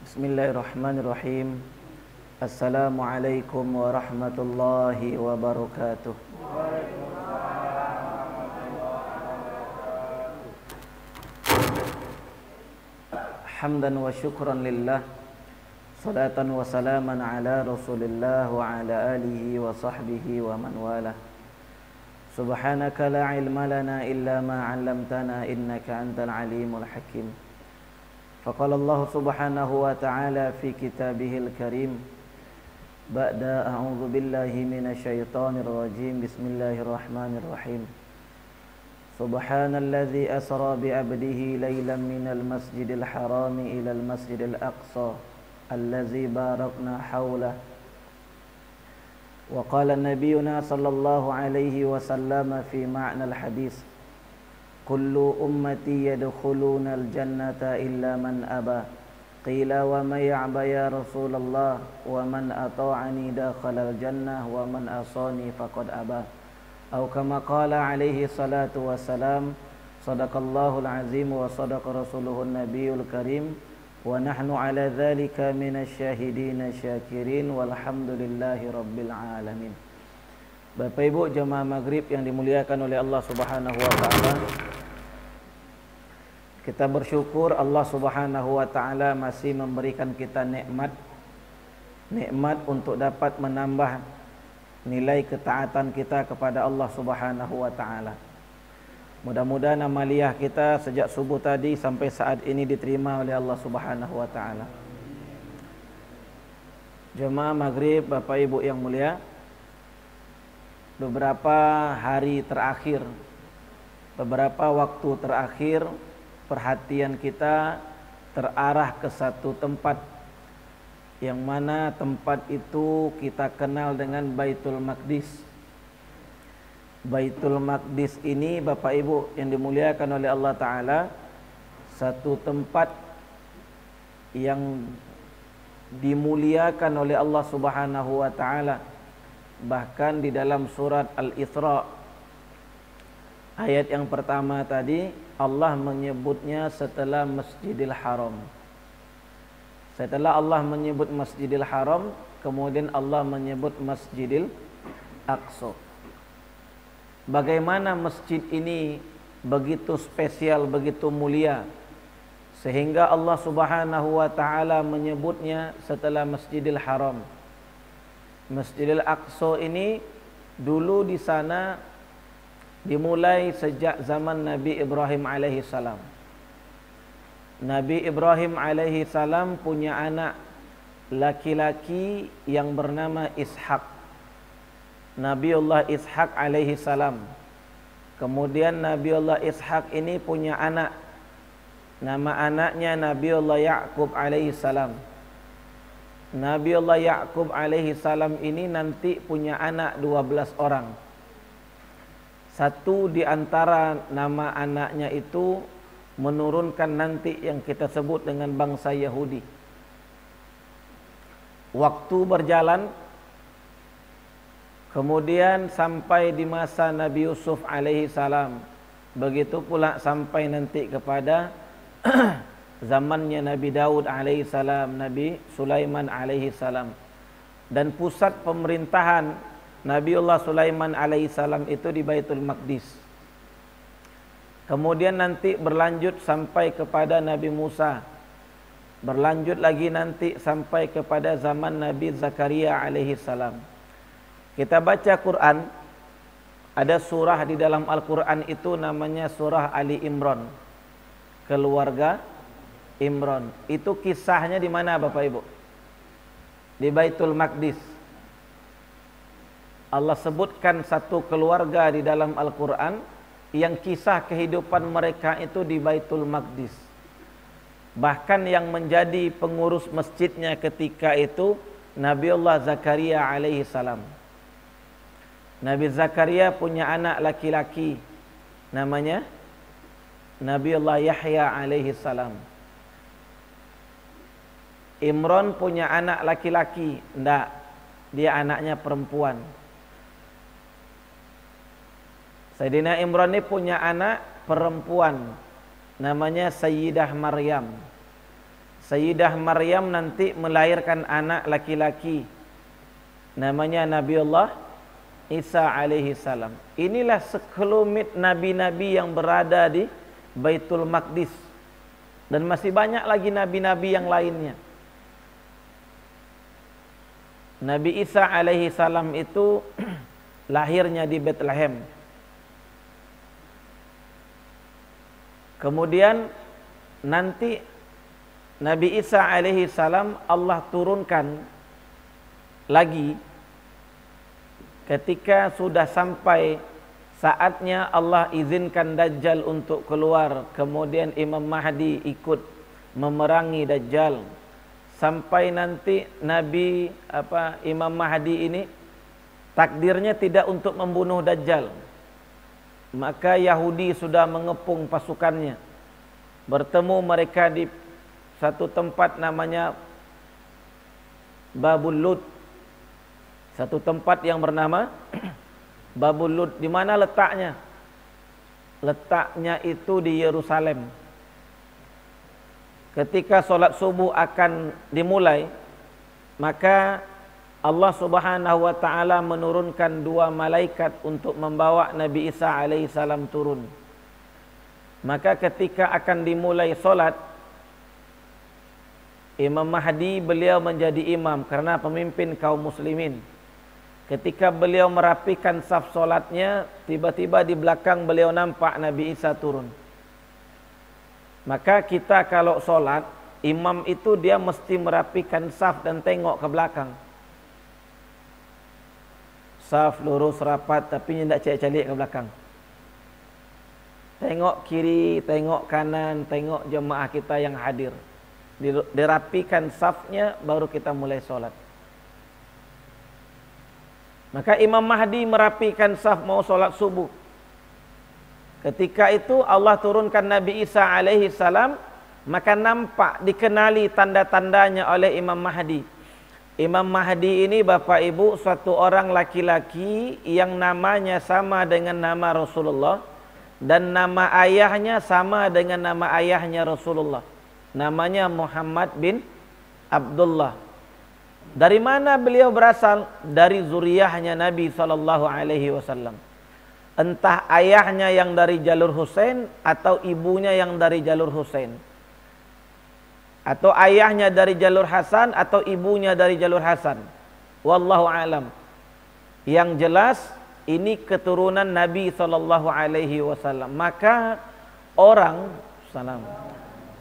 Bismillahirrahmanirrahim. Assalamualaikum warahmatullahi wabarakatuh. Hamdan wa syukran lillah, salatan wa salaman ala rasulillah wa ala alihi wa sahbihi wa man walah. Subhanaka la ilma lana illa ma 'allamtana innaka antal alimul hakim. Faqala Allah subhanahu wa ta'ala fi kitabihil karim ba'da a'udzu billahi minasyaitonir rajim. Bismillahirrahmanirrahim. Subhanalladzi asra bi 'abdihi lailan minal masjidil harami ilal masjidil aqsa allazi barakna haulahu. Wa qala nabiyyuna sallallahu alaihi wasallam fi ma'nal hadis, kullu ummati yadkhuluna al-jannata illa man aba. Qila wa man ya'ba ya Rasulullah, wa man ata'ani dakhala al-jannah wa man asani faqad aba. Atau kama qala alaihi salatu wassalam, sadaqallahu al-azim wa sadaqa rasuluhu an-nabiyul karim. Wa nahnu ala dhalika minasyahidina syakirin walhamdulillahi rabbil alamin. Bapak Ibu jemaah maghrib yang dimuliakan oleh Allah subhanahu wa ta'ala, kita bersyukur Allah subhanahu wa ta'ala masih memberikan kita nikmat untuk dapat menambah nilai ketaatan kita kepada Allah subhanahu wa ta'ala. Mudah-mudahan amaliyah kita sejak subuh tadi sampai saat ini diterima oleh Allah subhanahu wa ta'ala. Jemaah maghrib Bapak Ibu yang mulia, beberapa hari terakhir, beberapa waktu terakhir, perhatian kita terarah ke satu tempat, yang mana tempat itu kita kenal dengan Baitul Maqdis. Baitul Maqdis ini Bapak Ibu yang dimuliakan oleh Allah Ta'ala, satu tempat yang dimuliakan oleh Allah Subhanahu wa Ta'ala. Bahkan di dalam surat Al-Isra ayat yang pertama tadi, Allah menyebutnya setelah Masjidil Haram. Setelah Allah menyebut Masjidil Haram, kemudian Allah menyebut Masjidil Aqsa. Bagaimana masjid ini begitu spesial, begitu mulia, sehingga Allah Subhanahu wa ta'ala menyebutnya setelah Masjidil Haram. Masjidil Aqsa ini dulu di sana dimulai sejak zaman Nabi Ibrahim alaihi salam. Nabi Ibrahim alaihi salam punya anak laki-laki yang bernama Ishak. Nabiullah Ishak alaihi salam. Kemudian Nabiullah Ishak ini punya anak, nama anaknya Nabiullah Ya'qub alaihi salam. Nabiullah Ya'qub alaihi salam ini nanti punya anak 12 orang. Satu di antara nama anaknya itu menurunkan nanti yang kita sebut dengan bangsa Yahudi. Waktu berjalan, kemudian sampai di masa Nabi Yusuf alaihi salam. Begitu pula sampai nanti kepada zamannya Nabi Daud alaihi salam, Nabi Sulaiman alaihi salam. Dan pusat pemerintahan Nabiullah Sulaiman alaihi salam itu di Baitul Maqdis. Kemudian nanti berlanjut sampai kepada Nabi Musa. Berlanjut lagi nanti sampai kepada zaman Nabi Zakaria alaihi salam. Kita baca Quran, ada surah di dalam Al-Quran itu namanya surah Ali Imran, keluarga Imran. Itu kisahnya di mana Bapak Ibu? Di Baitul Maqdis. Allah sebutkan satu keluarga di dalam Al-Quran yang kisah kehidupan mereka itu di Baitul Maqdis. Bahkan yang menjadi pengurus masjidnya ketika itu Nabiullah Zakaria alaihi salam. Nabi Zakaria punya anak laki-laki, namanya Nabiullah Yahya alaihi salam. Imran punya anak laki-laki, enggak, dia anaknya perempuan. Sayyidina Imran ini punya anak perempuan, namanya Sayyidah Maryam. Sayyidah Maryam nanti melahirkan anak laki-laki, namanya Nabiullah Isa alaihi salam. Inilah sekelumit nabi-nabi yang berada di Baitul Maqdis, dan masih banyak lagi nabi-nabi yang lainnya. Nabi Isa alaihi salam itu lahirnya di Bethlehem. Kemudian nanti Nabi Isa alaihi salam Allah turunkan lagi ketika sudah sampai saatnya Allah izinkan Dajjal untuk keluar. Kemudian Imam Mahdi ikut memerangi Dajjal sampai nanti Imam Mahdi ini takdirnya tidak untuk membunuh Dajjal. Maka Yahudi sudah mengepung pasukannya. Bertemu mereka di satu tempat namanya Babul Lut. Satu tempat yang bernama Babul Lut. Di mana letaknya? Letaknya itu di Yerusalem. Ketika solat subuh akan dimulai, maka Allah Subhanahu wa taala menurunkan 2 malaikat untuk membawa Nabi Isa alaihi salam turun. Maka ketika akan dimulai solat, Imam Mahdi beliau menjadi imam karena pemimpin kaum muslimin. Ketika beliau merapikan saf solatnya, tiba-tiba di belakang beliau nampak Nabi Isa turun. Maka kita kalau solat, imam itu dia mesti merapikan saf dan tengok ke belakang. Saf lurus rapat, tapi tidak calik-calik ke belakang. Tengok kiri, tengok kanan, tengok jemaah kita yang hadir. Dirapikan safnya, baru kita mulai solat. Maka Imam Mahdi merapikan saf mau solat subuh. Ketika itu Allah turunkan Nabi Isa alaihi salam, maka nampak dikenali tanda-tandanya oleh Imam Mahdi. Imam Mahdi ini Bapak Ibu suatu orang laki-laki yang namanya sama dengan nama Rasulullah dan nama ayahnya sama dengan nama ayahnya Rasulullah. Namanya Muhammad bin Abdullah. Dari mana beliau berasal? Dari zuriyahnya Nabi SAW. Entah ayahnya yang dari jalur Husain atau ibunya yang dari jalur Husain, atau ayahnya dari jalur Hasan atau ibunya dari jalur Hasan. Wallahu alam. Yang jelas ini keturunan Nabi SAW. Maka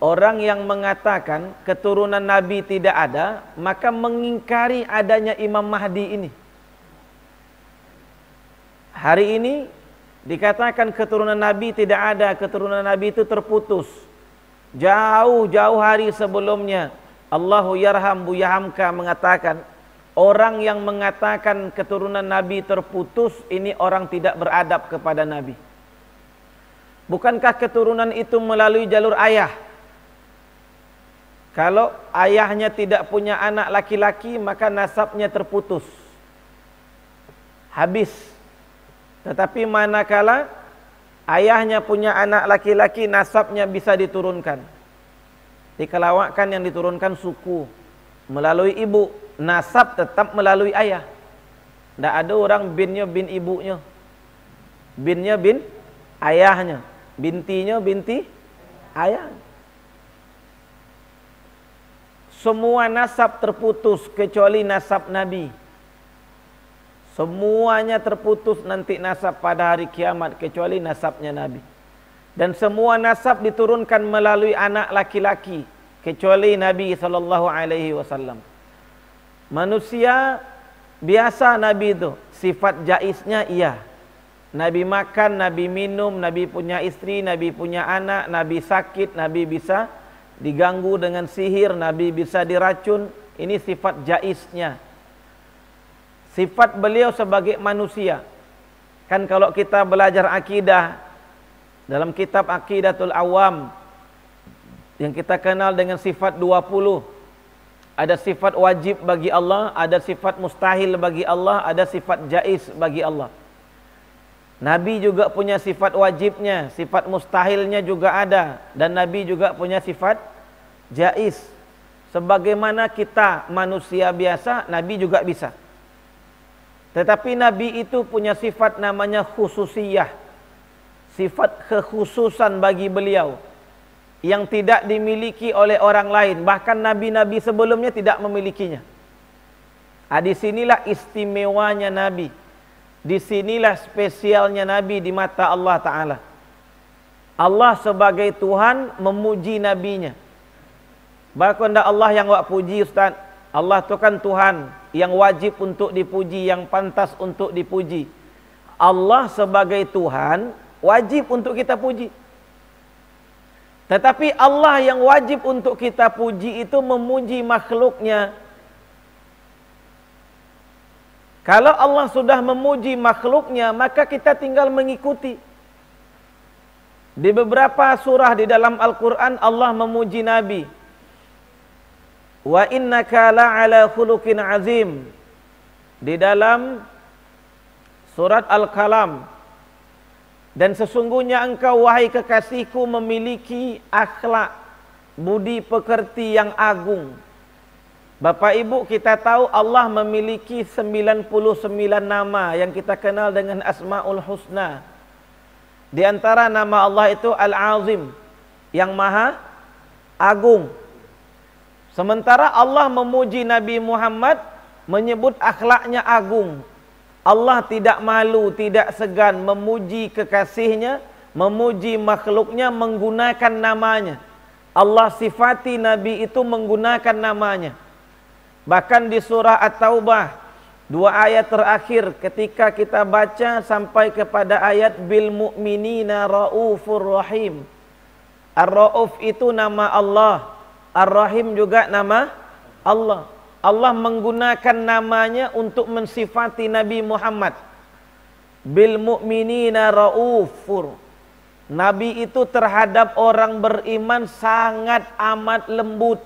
orang yang mengatakan keturunan Nabi tidak ada, maka mengingkari adanya Imam Mahdi ini. Hari ini dikatakan keturunan Nabi tidak ada, keturunan Nabi itu terputus. Jauh-jauh hari sebelumnya Allahu yarham Buya Hamka mengatakan, orang yang mengatakan keturunan Nabi terputus, ini orang tidak beradab kepada Nabi. Bukankah keturunan itu melalui jalur ayah? Kalau ayahnya tidak punya anak laki-laki, maka nasabnya terputus, habis. Tetapi manakala ayahnya punya anak laki-laki, nasabnya bisa diturunkan. Dikelawakkan yang diturunkan suku melalui ibu, nasab tetap melalui ayah. Tidak ada orang binnya bin ibunya, binnya bin ayahnya, bintinya binti ayah. Semua nasab terputus kecuali nasab Nabi. Semuanya terputus nanti nasab pada hari kiamat kecuali nasabnya Nabi. Dan semua nasab diturunkan melalui anak laki-laki kecuali Nabi SAW. Manusia biasa Nabi itu sifat jaiznya iya. Nabi makan, Nabi minum, Nabi punya istri, Nabi punya anak, Nabi sakit, Nabi bisa diganggu dengan sihir, Nabi bisa diracun. Ini sifat jaiznya. Sifat beliau sebagai manusia. Kan kalau kita belajar akidah dalam kitab Aqidatul Awam yang kita kenal dengan sifat 20, ada sifat wajib bagi Allah, ada sifat mustahil bagi Allah, ada sifat jaiz bagi Allah. Nabi juga punya sifat wajibnya, sifat mustahilnya juga ada, dan Nabi juga punya sifat jaiz. Sebagaimana kita manusia biasa, Nabi juga bisa. Tetapi Nabi itu punya sifat namanya khususiyah. Sifat kekhususan bagi beliau yang tidak dimiliki oleh orang lain. Bahkan nabi-nabi sebelumnya tidak memilikinya. Di sinilah istimewanya Nabi. Di sinilah spesialnya Nabi di mata Allah Ta'ala. Allah sebagai Tuhan memuji Nabinya. Bahkan Allah yang wak puji Ustaz. Allah itu kan Tuhan yang wajib untuk dipuji, yang pantas untuk dipuji. Allah sebagai Tuhan wajib untuk kita puji. Tetapi Allah yang wajib untuk kita puji itu memuji makhluknya. Kalau Allah sudah memuji makhluknya, maka kita tinggal mengikuti. Di beberapa surah di dalam Al-Quran Allah memuji Nabi. Wa innaka la'ala khuluqin azim. Di dalam surat Al-Qalam. Dan sesungguhnya engkau wahai kekasihku memiliki akhlak budi pekerti yang agung. Bapak Ibu, kita tahu Allah memiliki 99 nama yang kita kenal dengan Asmaul Husna. Di antara nama Allah itu Al-Azim, yang maha agung. Sementara Allah memuji Nabi Muhammad menyebut akhlaknya agung. Allah tidak malu, tidak segan memuji kekasihnya, memuji makhluknya menggunakan namanya. Allah sifati Nabi itu menggunakan namanya. Bahkan di surah At-Taubah, 2 ayat terakhir ketika kita baca sampai kepada ayat bil mu'minina raufur rahim. Ar-Rauf itu nama Allah, Ar-Rahim juga nama Allah. Allah menggunakan namanya untuk mensifati Nabi Muhammad. Bil mu'minina raufur. Nabi itu terhadap orang beriman sangat amat lembut.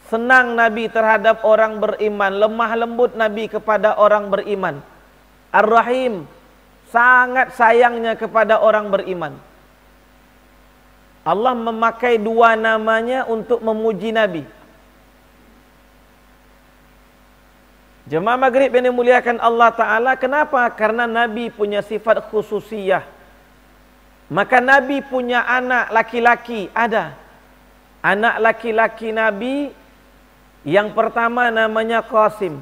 Senang Nabi terhadap orang beriman, lemah lembut Nabi kepada orang beriman. Ar-Rahim, sangat sayangnya kepada orang beriman. Allah memakai 2 namanya untuk memuji Nabi. Jemaah Maghrib yang dimuliakan Allah Ta'ala, kenapa? Karena Nabi punya sifat khususiyah. Maka Nabi punya anak laki-laki, ada. Anak laki-laki Nabi yang pertama namanya Qasim.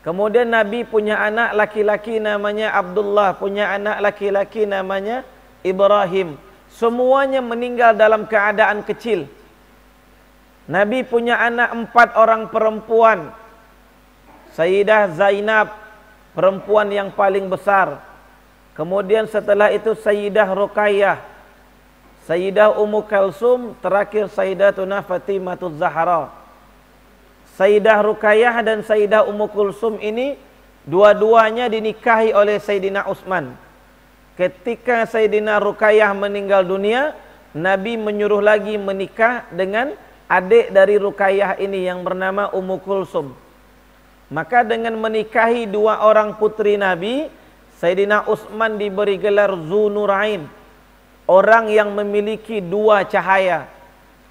Kemudian Nabi punya anak laki-laki namanya Abdullah, punya anak laki-laki namanya Ibrahim. Semuanya meninggal dalam keadaan kecil. Nabi punya anak 4 orang perempuan. Sayyidah Zainab, perempuan yang paling besar. Kemudian setelah itu Sayyidah Ruqayyah, Sayyidah Ummu Kalsum, terakhir Sayyidatuna Fatimatuz Zahra. Sayyidah Ruqayyah dan Sayyidah Ummu Kulsum ini dua-duanya dinikahi oleh Sayyidina Utsman. Ketika Sayyidina Ruqayyah meninggal dunia, Nabi menyuruh lagi menikah dengan adik dari Ruqayyah ini yang bernama Ummu Kulsum. Maka dengan menikahi 2 orang putri Nabi, Sayyidina Utsman diberi gelar Dzunurain, orang yang memiliki 2 cahaya,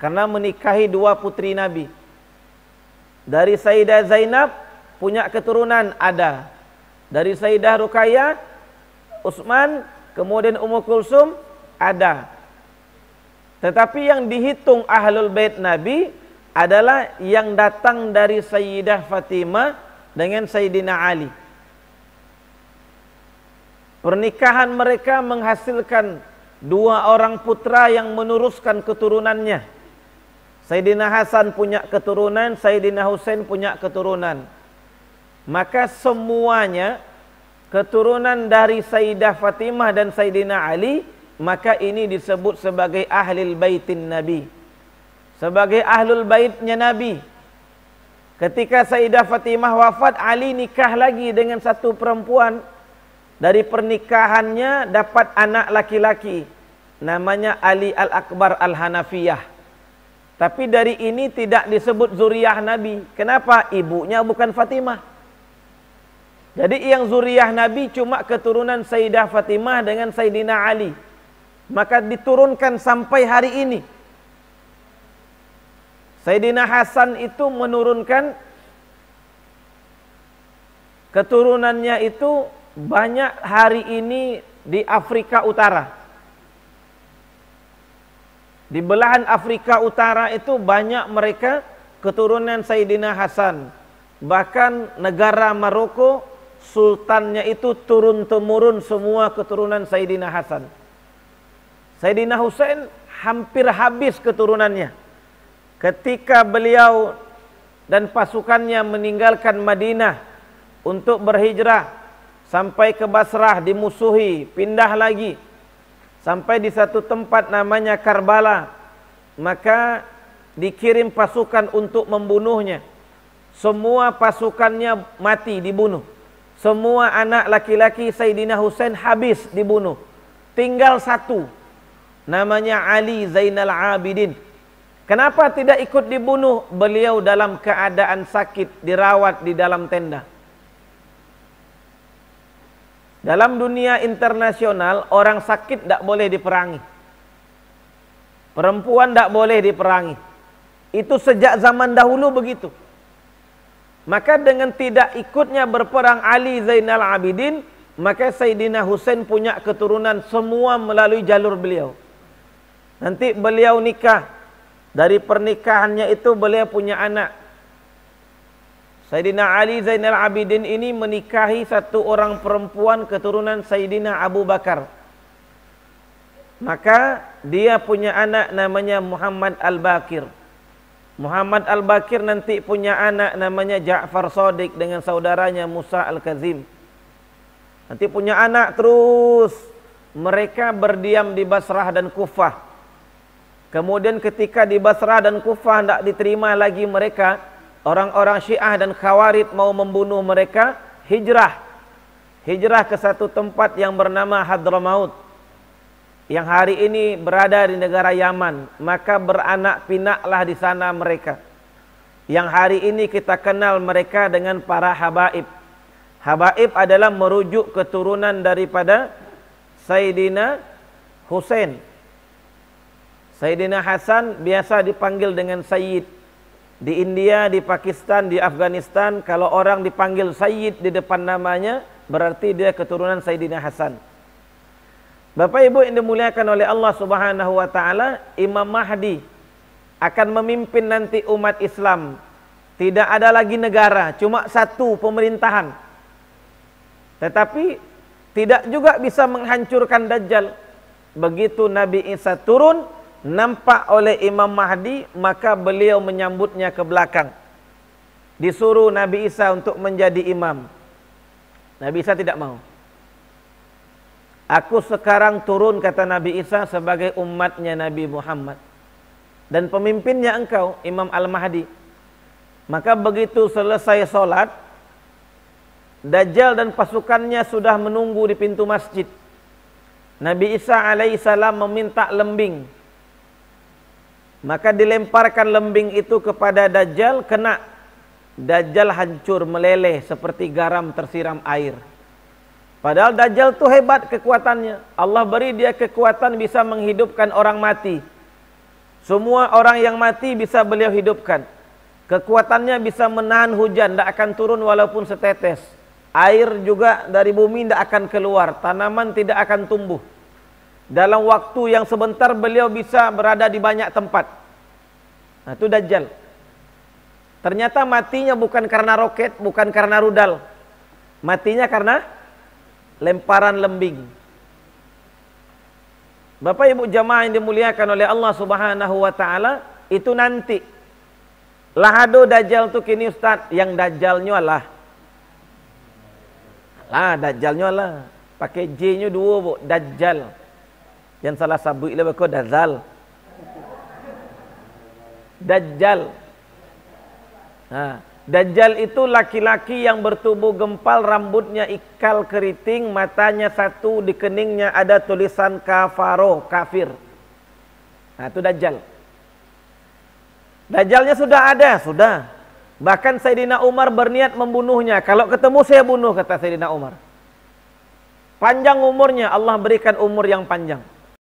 karena menikahi 2 putri Nabi. Dari Sayyidah Zainab punya keturunan ada. Dari Sayyidah Ruqayyah, Utsman, kemudian Ummu Kulsum ada. Tetapi yang dihitung Ahlul Bait Nabi adalah yang datang dari Sayyidah Fatimah dengan Sayyidina Ali. Pernikahan mereka menghasilkan 2 orang putra yang meneruskan keturunannya. Sayyidina Hasan punya keturunan, Sayyidina Husain punya keturunan. Maka semuanya keturunan dari Sayyidah Fatimah dan Sayyidina Ali, maka ini disebut sebagai Ahlul Baitin Nabi. Sebagai Ahlul Baitnya Nabi. Ketika Sayyidah Fatimah wafat, Ali nikah lagi dengan 1 perempuan. Dari pernikahannya dapat anak laki-laki, namanya Ali Al-Akbar Al-Hanafiyah. Tapi dari ini tidak disebut zuriyah Nabi. Kenapa? Ibunya bukan Fatimah. Jadi yang zuriyah Nabi cuma keturunan Sayyidah Fatimah dengan Sayyidina Ali. Maka diturunkan sampai hari ini. Sayyidina Hasan itu menurunkan keturunannya itu banyak hari ini di Afrika Utara. Di belahan Afrika Utara itu banyak mereka keturunan Sayyidina Hasan. Bahkan negara Maroko, sultannya itu turun-temurun semua keturunan Sayyidina Hasan. Sayyidina Husain hampir habis keturunannya. Ketika beliau dan pasukannya meninggalkan Madinah untuk berhijrah sampai ke Basrah, dimusuhi, pindah lagi sampai di satu tempat namanya Karbala, maka dikirim pasukan untuk membunuhnya. Semua pasukannya mati, dibunuh. Semua anak laki-laki Sayyidina Husain habis dibunuh. Tinggal satu, namanya Ali Zainal Abidin. Kenapa tidak ikut dibunuh? Beliau dalam keadaan sakit, dirawat di dalam tenda. Dalam dunia internasional, orang sakit tidak boleh diperangi. Perempuan tidak boleh diperangi. Itu sejak zaman dahulu begitu. Maka dengan tidak ikutnya berperang Ali Zainal Abidin, maka Sayyidina Husain punya keturunan semua melalui jalur beliau. Nanti beliau nikah. Dari pernikahannya itu beliau punya anak. Sayyidina Ali Zainal Abidin ini menikahi satu orang perempuan keturunan Sayyidina Abu Bakar. Maka dia punya anak namanya Muhammad Al-Baqir. Muhammad Al-Baqir nanti punya anak namanya Ja'far Shadiq dengan saudaranya Musa Al-Kazim. Nanti punya anak terus. Mereka berdiam di Basrah dan Kufah. Kemudian ketika di Basrah dan Kufah tidak diterima lagi mereka, orang-orang Syiah dan Khawarij mau membunuh mereka, hijrah. Hijrah ke satu tempat yang bernama Hadramaut, yang hari ini berada di negara Yaman. Maka beranak pinaklah di sana mereka. Yang hari ini kita kenal mereka dengan para habaib. Habaib adalah merujuk keturunan daripada Sayyidina Husain. Sayyidina Hasan biasa dipanggil dengan Sayyid. Di India, di Pakistan, di Afghanistan, kalau orang dipanggil Sayyid di depan namanya, berarti dia keturunan Sayyidina Hasan. Bapak Ibu yang dimuliakan oleh Allah Subhanahu wa taala, Imam Mahdi akan memimpin nanti umat Islam. Tidak ada lagi negara, cuma satu pemerintahan. Tetapi tidak juga bisa menghancurkan Dajjal. Begitu Nabi Isa turun, nampak oleh Imam Mahdi, maka beliau menyambutnya ke belakang. Disuruh Nabi Isa untuk menjadi imam. Nabi Isa tidak mau. Aku sekarang turun, kata Nabi Isa, sebagai umatnya Nabi Muhammad. Dan pemimpinnya engkau, Imam Al-Mahdi. Maka begitu selesai sholat, Dajjal dan pasukannya sudah menunggu di pintu masjid. Nabi Isa alaihissalam meminta lembing. Maka dilemparkan lembing itu kepada Dajjal, kena. Dajjal hancur, meleleh seperti garam tersiram air. Padahal Dajjal itu hebat kekuatannya. Allah beri dia kekuatan bisa menghidupkan orang mati. Semua orang yang mati bisa beliau hidupkan. Kekuatannya bisa menahan hujan, tidak akan turun walaupun setetes. Air juga dari bumi tidak akan keluar. Tanaman tidak akan tumbuh. Dalam waktu yang sebentar beliau bisa berada di banyak tempat. Nah, itu Dajjal. Ternyata matinya bukan karena roket, bukan karena rudal. Matinya karena lemparan lembing. Bapak Ibu jamaah yang dimuliakan oleh Allah Subhanahu wa taala, itu nanti. Lahado Dajjal itu kini Ustaz, yang Dajjalnya lah. Dajjalnya lah. Pakai J-nya dua, Bu, Dajjal. Yang salah sabuk ile beko Dajjal. Dajjal. Dajjal itu laki-laki yang bertubuh gempal, rambutnya ikal keriting, matanya satu, di keningnya ada tulisan kafaro, kafir. Nah, itu Dajjal. Dajjalnya sudah ada, sudah. Bahkan Sayyidina Umar berniat membunuhnya. Kalau ketemu saya bunuh, kata Sayyidina Umar. Panjang umurnya, Allah berikan umur yang panjang.